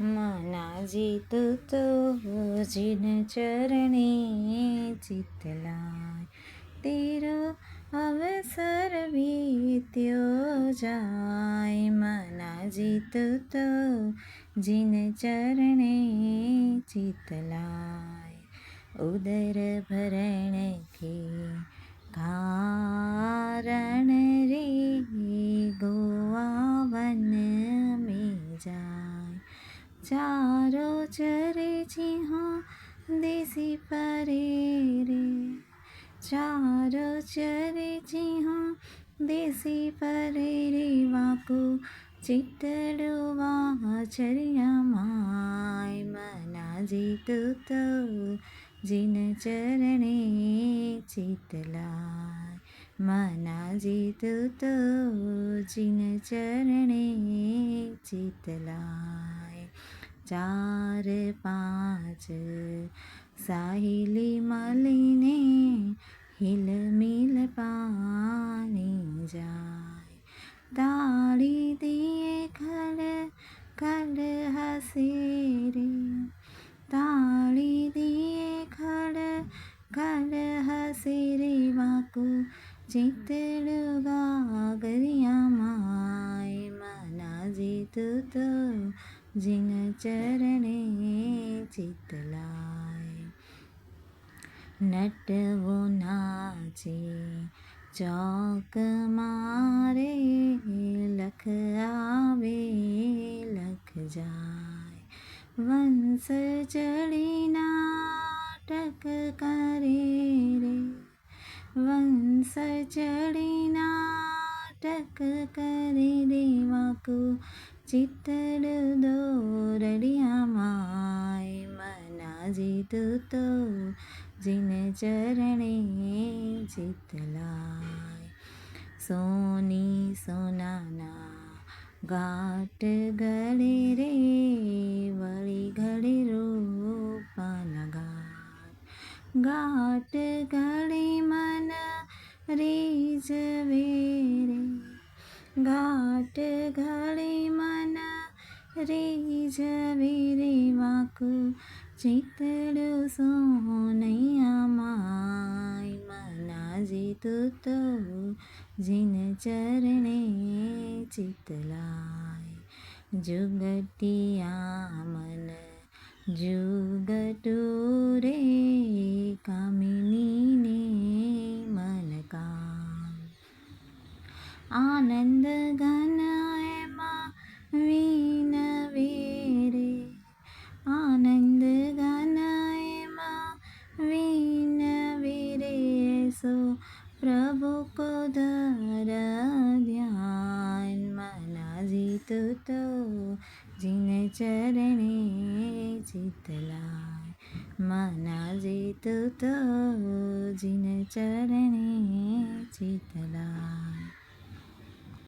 मनाजी तू तो जिन चरणे चित लाय। तेरो अवसर बीत्यो जाय। मनाजी तू तो जिन चरणे चित लाय। उदर भरण के कारण रे गोवा वन में जाय। चारो चरे जिहो देसी परे रे। चारो चरे जिहो देसी परे रे। वाकू चितड़वा चरिया माय। मनाजी तू तो जिन चरणे चित लाय। मनाजी तू तो जिन चरणे चित लाय। 4 5 साहिली मलीने हिलमिल पानी जाय। ताड़ी दिए खड़ खड़ हंसे रे। ताड़ी दिए खड़ खड़ हंसे रे। वाकू चितड़गा गरिया माय। मनाजी तू तो जिन चरणे चित लाय। नटवो नाचे चौक मारे। लख आवे लख जाय। वंश चढ़ी नाटक करे रे। वंश चढ़ी नाटक करे रे। वाकू चितड़ दौरड़िया माय। मनाजी तू तो जिन चरणे चित लाय। सोनी सोनाना घाट घड़े रे। वળી घड़े रूपाना घाट। घाट घड़े मन રીઝવે રે। ઘાટ ઘડે મન રીઝવે રે। વાકુ ચિતડો સોનૈયા માય। મનાજી તू તો जिन चरणे चित लाय। जुगटिया मन जुगटू रे। कामिनी ने मन काम। आनंद घन एमा विनवे रे। आनंद घन एमा विनवे रे। सो प्रभु को धर ध्यान। मनाजी तू तो जिन चरणे चित लाय। मनाजी तू तो जिन चरणे चित लाय।